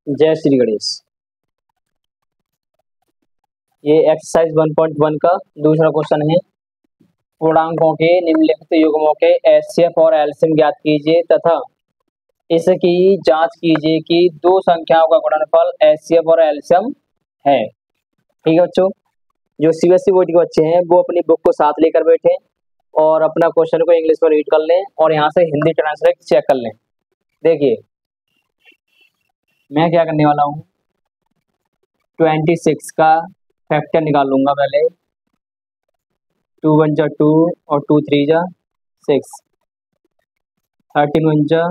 जय श्री गणेश। ये एक्सरसाइज 1.1 का दूसरा क्वेश्चन है। पूर्णांकों के निम्नलिखित युग्मों के एचसीएफ और एलसीएम ज्ञात कीजिए तथा इसकी जांच कीजिए कि दो संख्याओं का गुणनफल एचसीएफ और एलसीएम है। ठीक है बच्चों, जो सीबीएसई बोर्ड के बच्चे हैं वो अपनी बुक को साथ लेकर बैठे और अपना क्वेश्चन को इंग्लिश में रीड कर लें और यहाँ से हिंदी ट्रांसलेट चेक कर लें। देखिए मैं क्या करने वाला हूँ, 26 का फैक्टर निकाल लूंगा पहले। 2 1 जा 2 और 2 3 जा 6, 13 1 जा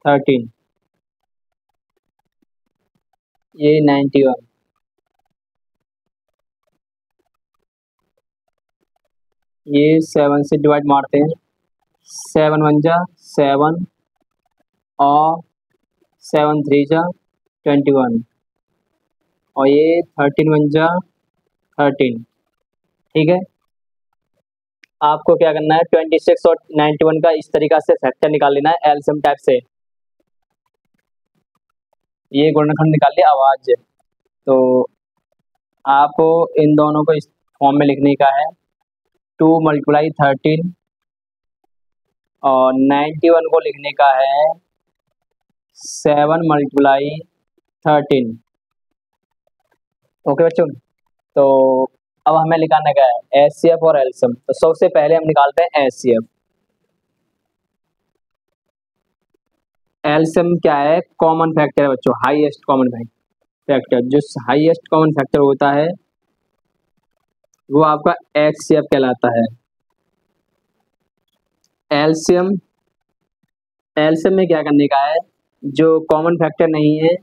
13, ये 91। ये 7 से डिवाइड मारते हैं, 7 1 जा 7 और 7 3 जा 21 और ये 13 1 जा 13। ठीक है, आपको क्या करना है, 26 और 91 का इस तरीका से फैक्टर निकाल लेना है एलसीएम टाइप से। ये गुणनखंड निकाल लिया आवाज, तो आपको इन दोनों को इस फॉर्म में लिखने का है। 2 × 13 और 91 को लिखने का है 7 × 13। ओके बच्चों, तो अब हमें निकालने का है एचसीएफ और एलसीएम। तो सबसे पहले हम निकालते हैं एचसीएफ। एलसीएम क्या है, कॉमन फैक्टर है बच्चों, हाईएस्ट कॉमन फैक्टर। जो हाईएस्ट कॉमन फैक्टर होता है वो आपका एचसीएफ कहलाता है। एलसीएम में क्या करने का है, जो कॉमन फैक्टर नहीं है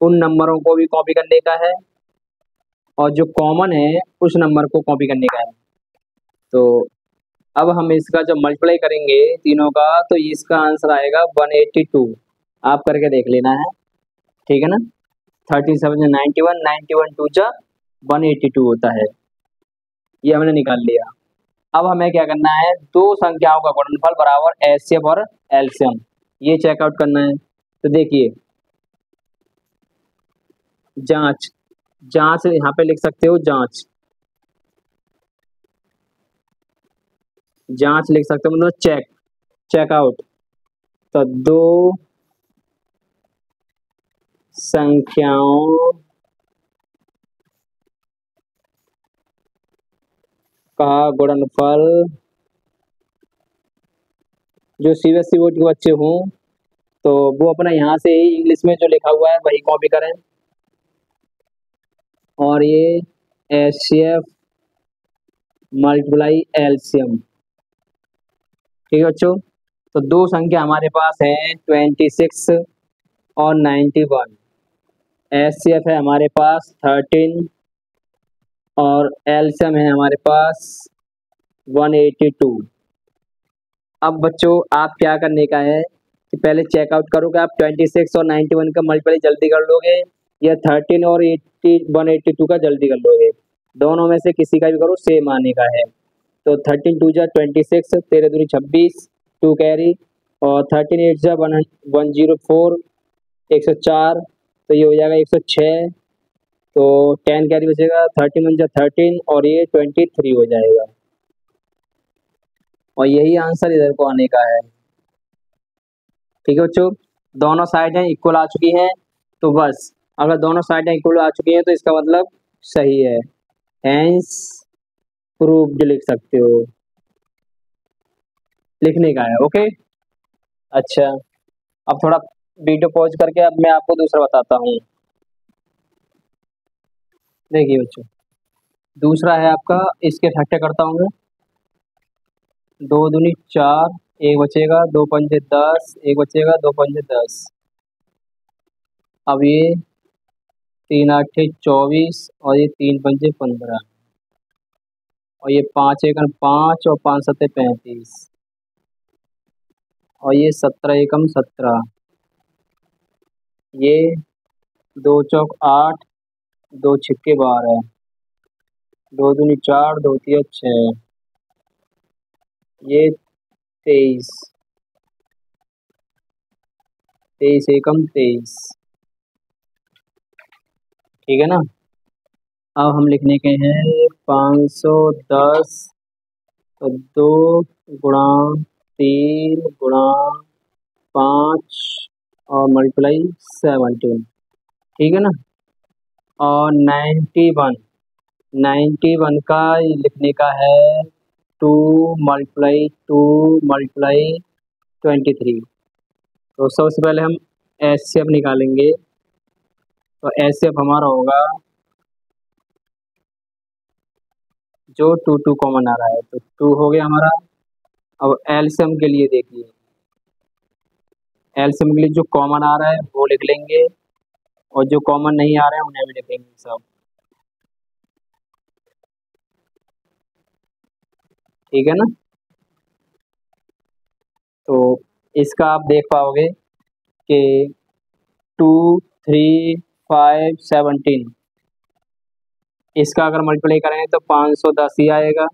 उन नंबरों को भी कॉपी करने का है और जो कॉमन है उस नंबर को कॉपी करने का है। तो अब हम इसका जब मल्टीप्लाई करेंगे तीनों का तो इसका आंसर आएगा 182। आप करके देख लेना है, ठीक है ना। 13 7 जा 91, 91 2 जा 182 होता है। ये हमने निकाल लिया। अब हमें क्या करना है, दो संख्याओं का गुणनफल बराबर एचसीएफ और एलसीएम, ये चेकआउट करना है। तो देखिए जांच यहाँ पे लिख सकते हो, जांच लिख सकते हो, मतलब चेकआउट। तो दो संख्याओं का गुणनफल, जो सीबीएसई बोर्ड के बच्चे हों तो वो अपना यहाँ से ही इंग्लिश में जो लिखा हुआ है वही कॉपी करें। और ये एचसीएफ × एलसीएम, ठीक है बच्चों। तो दो संख्या हमारे पास है 26 और 91। एचसीएफ है हमारे पास 13 और एलसीएम है हमारे पास 182। अब बच्चों आप क्या करने का है कि पहले चेकआउट करोगे, आप 26 और 91 का मल्टीप्लाई जल्दी कर लोगे या 13 और 182 का जल्दी कर लोगे। दोनों में से किसी का भी करो, सेम आने का है। तो 13 2 जा 26, 13 दूनी 26, 2 कैरी, और 13 8 जा 104, 104, तो ये हो जाएगा 106। तो 10 कैरी बचेगा, 13 1 जा 13 और ये 23 हो जाएगा। और यही आंसर इधर को आने का है। ठीक है बच्चों, दोनों साइडें इक्वल आ चुकी हैं, तो बस अगर दोनों साइडें इक्वल आ चुकी हैं तो इसका मतलब सही है, हेंस प्रूव्ड लिख सकते हो, लिखने का है। ओके, अच्छा अब थोड़ा वीडियो पॉज करके अब मैं आपको दूसरा बताता हूँ। देखिए बच्चों, दूसरा है आपका, इसके फैक्टर करता हूँ मैं। 2 दूनी 4, एक बचेगा, 2 पंजे 10, एक बचेगा, 2 पंजे 10। अब ये 3 8 24 और ये 3 पंजे 15 और ये 5 एकम 5 और 5 सत्ते 35 और ये 17 एकम 17। ये 2 चौक 8, 2 छिक्के 12, 2 दूनी 4, 2 तिया 6, ये 23, 23 एकम 23 ठीक है ना। अब हम लिखने के हैं 510, तो 2 × 3 × 5 और मल्टीप्लाई 17, ठीक है ना। और 91 का लिखने का है 2 × 2 × 23। तो सबसे पहले हम एचसीएफ निकालेंगे। तो एचसीएफ हमारा होगा जो 2 कॉमन आ रहा है, तो 2 हो गया हमारा। अब एलसीएम के लिए देखिए, एलसीएम के लिए जो कॉमन आ रहा है वो लिख लेंगे, और जो कॉमन नहीं आ रहे हैं उन्हें भी लिख लेंगे सब, ठीक है ना। तो इसका आप देख पाओगे कि 2 3 5 17, इसका अगर मल्टीप्लाई करेंगे तो 510 ही आएगा।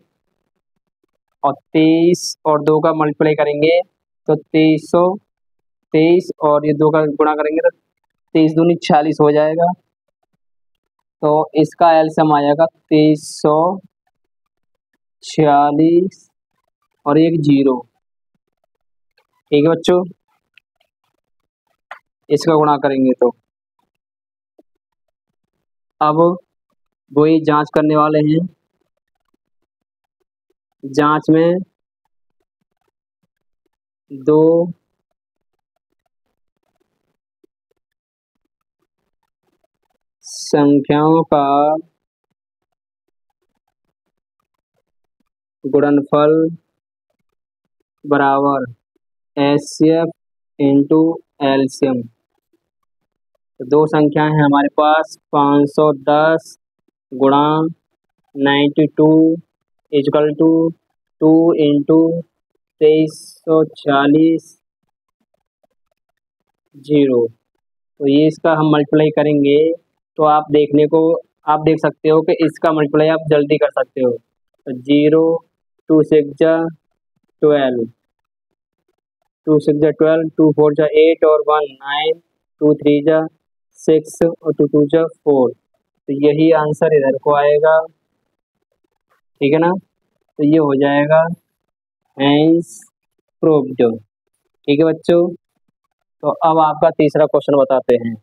और 23 और 2 का मल्टीप्लाई करेंगे तो 23 और ये 2 का गुणा करेंगे तो 23 दूनी 46 हो जाएगा। तो इसका एलसीएम आ जाएगा 2346 और एक 0, ठीक है बच्चों। इसका गुणा करेंगे तो अब वही जांच करने वाले हैं। जांच में 2 संख्याओं का गुणनफल बराबर एचसीएफ इंटू एलसीएम। तो 2 संख्याएं हैं हमारे पास, 510 गुणा 92 इजकल टू 2 × 2340 0। तो ये इसका हम मल्टीप्लाई करेंगे तो आप देख सकते हो कि इसका मल्टीप्लाई आप जल्दी कर सकते हो। तो 0 2 6 जा 12, 2 6 जा 12, 2 4 जा 8 और 1 9, 2 3 जा 6 और 2 2 जा 4। तो यही आंसर इधर को आएगा, ठीक है ना। तो ये हो जाएगा हैंस प्रूव्ड, ठीक है बच्चों। तो अब आपका तीसरा क्वेश्चन बताते हैं।